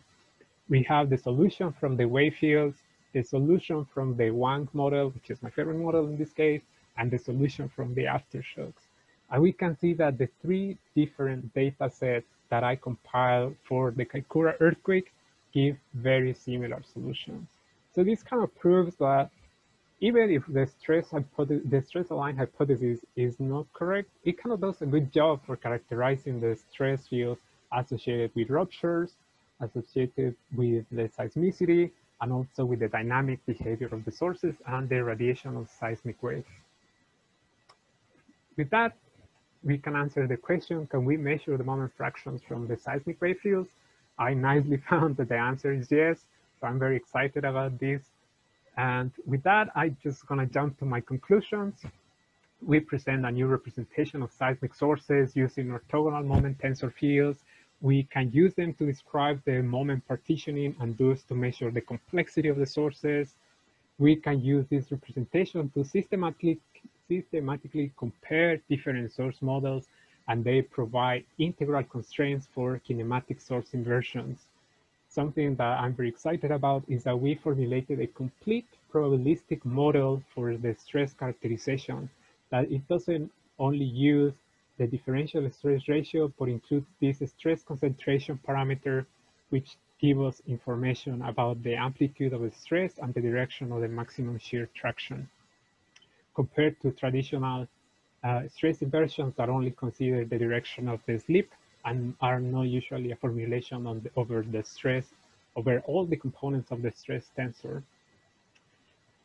We have the solution from the wave fields, the solution from the Wang model, which is my favorite model in this case, and the solution from the aftershocks. And we can see that the three different data sets that I compiled for the Kaikoura earthquake give very similar solutions. So this kind of proves that even if the stress aligned hypothesis is not correct, it kind of does a good job for characterizing the stress field associated with ruptures, associated with the seismicity, and also with the dynamic behavior of the sources and the radiation of seismic waves. With that, we can answer the question, can we measure the moment fractions from the seismic wave fields? I nicely found that the answer is yes, so I'm very excited about this. And with that, I'm just gonna jump to my conclusions. We present a new representation of seismic sources using orthogonal moment tensor fields. We can use them to describe the moment partitioning and thus to measure the complexity of the sources. We can use this representation to systematically compare different source models, and they provide integral constraints for kinematic source inversions. Something that I'm very excited about is that we formulated a complete probabilistic model for the stress characterization, that it doesn't only use the differential stress ratio, but includes this stress concentration parameter, which gives us information about the amplitude of the stress and the direction of the maximum shear traction, compared to traditional stress inversions that only consider the direction of the slip and are not usually a formulation on over the stress, over all the components of the stress tensor.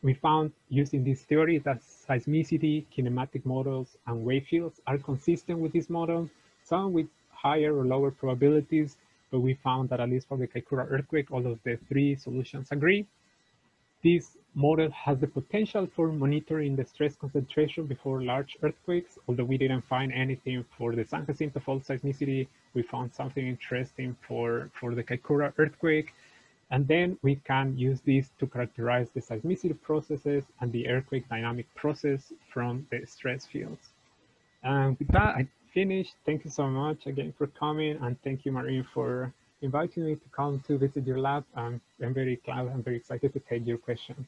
We found using this theory that seismicity, kinematic models, and wave fields are consistent with this model, some with higher or lower probabilities, but we found that at least for the Kaikoura earthquake, all of the three solutions agree. This model has the potential for monitoring the stress concentration before large earthquakes. Although we didn't find anything for the San Jacinto fault seismicity, we found something interesting for the Kaikoura earthquake. And then we can use this to characterize the seismicity processes and the earthquake dynamic process from the stress fields. And with that, I finished. Thank you so much again for coming, and thank you, Maureen, for inviting me to come to visit your lab. I'm very glad, I'm very excited to take your questions.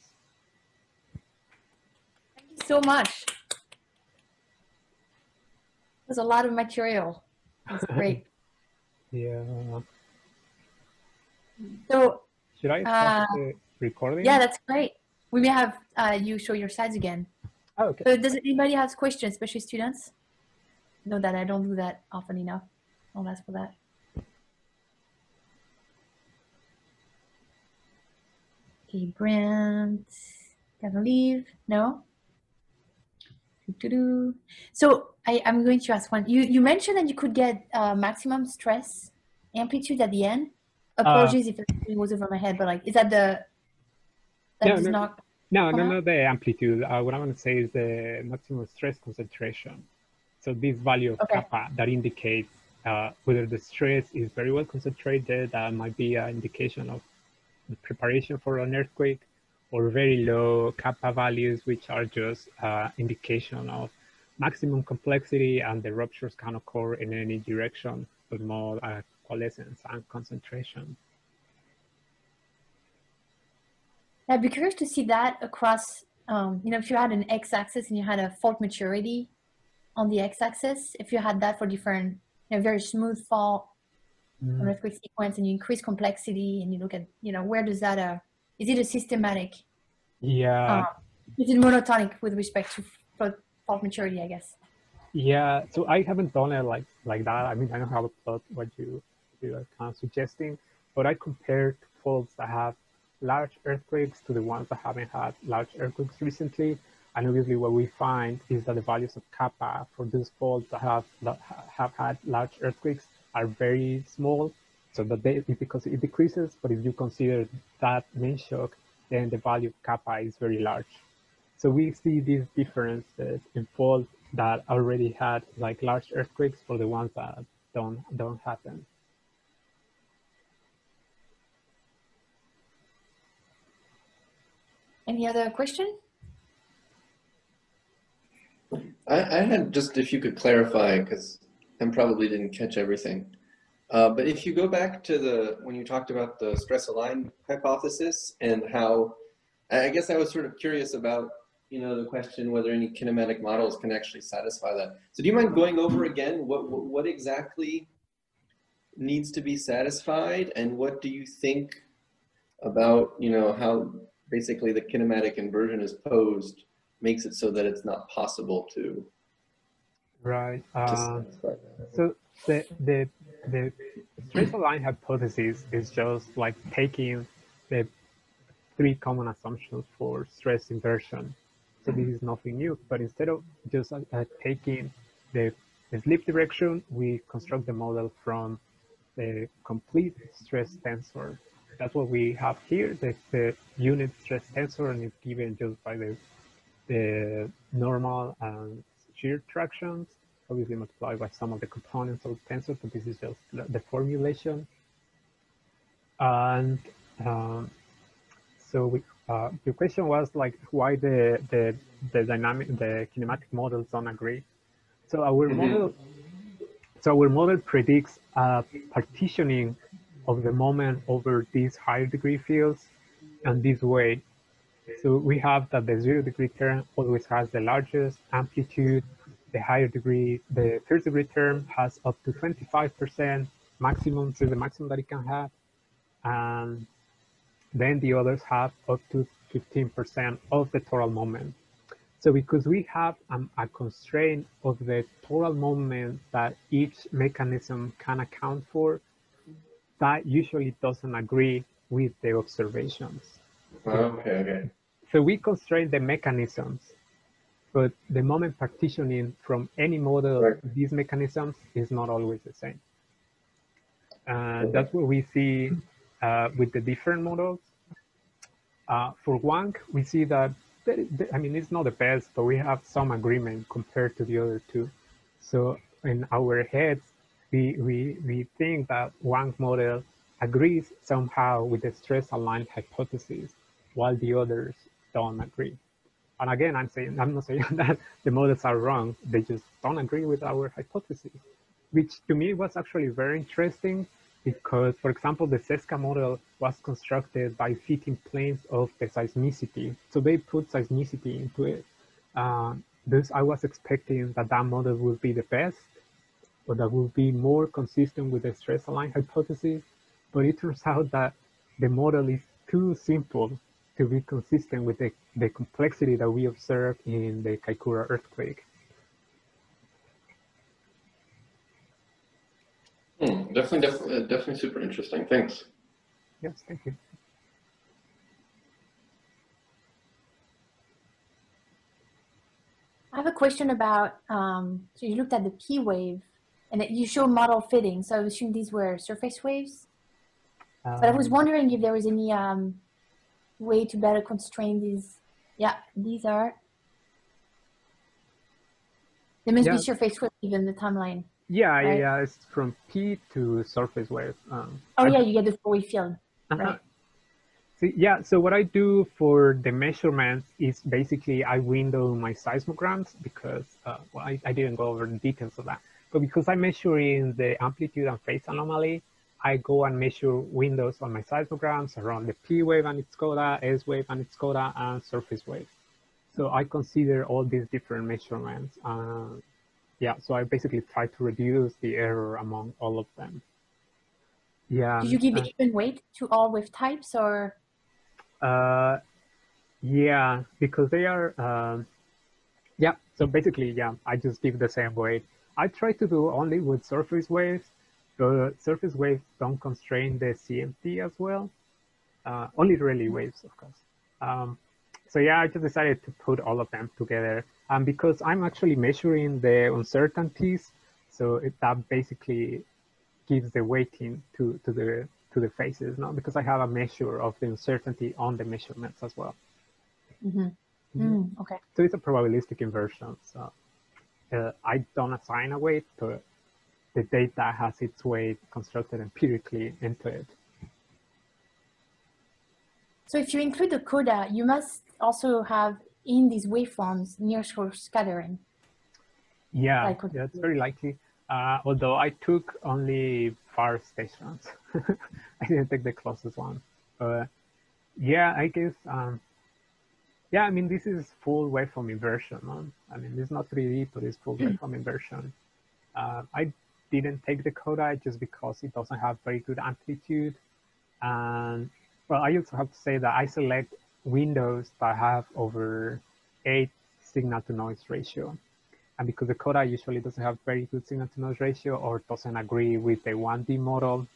Thank you so much. There's a lot of material. That's great. Yeah. So should I stop the recording? Yeah, that's great. We may have you show your slides again. Oh, okay. So does anybody have questions, especially students? Know that I don't do that often enough. I'll ask for that. Okay, Brent, gotta leave. No? So I'm going to ask one. You mentioned that you could get maximum stress amplitude at the end. Apologies if it was over my head, but like, is that the not the amplitude. What I want to say is the maximum stress concentration. So this value of kappa that indicates whether the stress is very well concentrated, that might be an indication of the preparation for an earthquake, or very low kappa values, which are just indication of maximum complexity, and the ruptures can occur in any direction, but more coalescence and concentration. I'd be curious to see that across, if you had an x-axis and you had a fault maturity on the x-axis, if you had that for different, very smooth fault, an earthquake sequence, and you increase complexity, and you look at, where does that, is it a systematic? Yeah. Is it monotonic with respect to fault maturity, I guess? Yeah, so I haven't done it like that. I mean, I don't have a plot what you are kind of suggesting, but I compared faults that have large earthquakes to the ones that haven't had large earthquakes recently. And obviously what we find is that the values of kappa for these faults that have had large earthquakes are very small. So that because it decreases, but if you consider that main shock, then the value of kappa is very large. So we see these differences in faults that already had like large earthquakes for the ones that don't happen. Any other question? I had just, if you could clarify, because I probably didn't catch everything. But if you go back to when you talked about the stress-aligned hypothesis and how, I guess I was sort of curious about, the question whether any kinematic models can actually satisfy that. So do you mind going over again what exactly needs to be satisfied, and what do you think about, how basically the kinematic inversion is posed makes it so that it's not possible to Right. satisfy that? So the straight line hypothesis is just like taking the three common assumptions for stress inversion. So this is nothing new, but instead of just taking the sleep direction, we construct the model from the complete stress tensor. That's what we have here, the unit stress tensor, and it's given just by the normal and shear tractions, obviously multiplied by some of the components of the tensor, but this is just the formulation. And so your question was like why the kinematic models don't agree. So our model predicts partitioning of the moment over these higher degree fields and this way. So we have that the 0 degree term always has the largest amplitude, the first degree term has up to 25% maximum, so the maximum that it can have. And then the others have up to 15% of the total moment. So because we have a constraint of the total moment that each mechanism can account for, that usually doesn't agree with the observations. Okay. So we constrain the mechanisms, but the moment partitioning from any model Right. to these mechanisms is not always the same. And that's what we see with the different models. For Wang, we see that, it's not the best, but we have some agreement compared to the other two. So in our heads, we think that Wang model agrees somehow with the stress-aligned hypothesis, while the others don't agree. And again, I'm not saying that the models are wrong. They just don't agree with our hypothesis, which to me was actually very interesting because, for example, the Seismic model was constructed by fitting planes of the seismicity. So they put seismicity into it. Thus, I was expecting that model would be the best, or that would be more consistent with the stress-aligned hypothesis. But it turns out that the model is too simple to be consistent with the complexity that we observed in the Kaikoura earthquake. Definitely super interesting. Thanks. Yes, thank you. I have a question about, so you looked at the P wave and you showed model fitting. So I assume these were surface waves. But I was wondering if there was any way to better constrain these. Yeah, these are. There must be surface waves given the timeline. Yeah, right? yeah, it's from P to surface wave. You get the wave field, right? So what I do for the measurements is basically I window my seismograms because, I didn't go over the details of that. But because I'm measuring the amplitude and phase anomaly, I go and measure windows on my seismograms around the P wave and its coda, S wave and its coda, and surface wave. So I consider all these different measurements. So I basically try to reduce the error among all of them. Yeah. Did you give even weight to all wave types, or? Yeah, because they are, so basically, I just give the same weight. I try to do only with surface waves. The surface waves don't constrain the CMT as well. Only really waves, of course. I just decided to put all of them together. Because I'm actually measuring the uncertainties, so that basically gives the weighting to the phases, no? Because I have a measure of the uncertainty on the measurements as well. Okay. So it's a probabilistic inversion. So I don't assign a weight, but the data has its weight constructed empirically into it. So if you include the coda, you must also have in these waveforms near source scattering. Yeah, Like, yeah, it's very likely. Although I took only far stations. I didn't take the closest one. But yeah, I guess, yeah, I mean, this is full waveform inversion. Huh? I mean, it's not 3D, but it's full waveform inversion. I didn't take the coda just because it doesn't have very good amplitude. And well, I also have to say that I select windows that have over 8 signal to noise ratio. And because the coda usually doesn't have very good signal to noise ratio or doesn't agree with the 1D model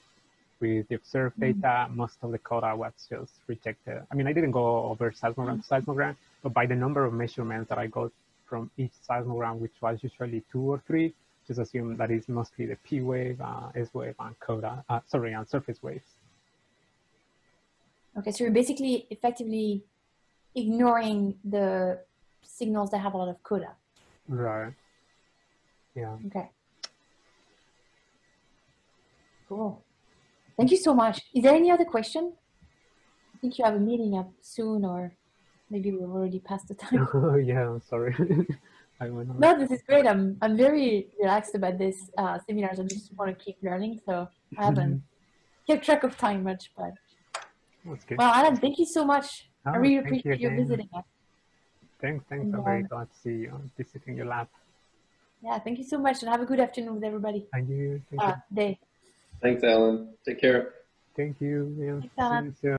with the observed data, most of the coda was just rejected. I mean, I didn't go over seismogram to seismogram, but by the number of measurements that I got from each seismogram, which was usually 2 or 3, just assume that is mostly the P wave, S wave, and coda, and surface waves. okay, so you're basically effectively ignoring the signals that have a lot of coda. Right. Yeah. Okay. Cool. Thank you so much. Is there any other question? I think you have a meeting up soon, or maybe we've already passed the time. Oh, yeah, I'm sorry. I went on. No, this is great. I'm very relaxed about this seminars. I just want to keep learning, so I haven't kept track of time much. But That's good. well, Alan, thank you so much. I Oh, really thank you appreciate you again. visiting us. Thanks. And, I'm very glad to see you visiting your lab. yeah, thank you so much, and have a good afternoon with everybody. Thank you. Thank you. Day. Thanks, Alan. Take care. Thank you. Yeah. Thanks, Alan. See you soon.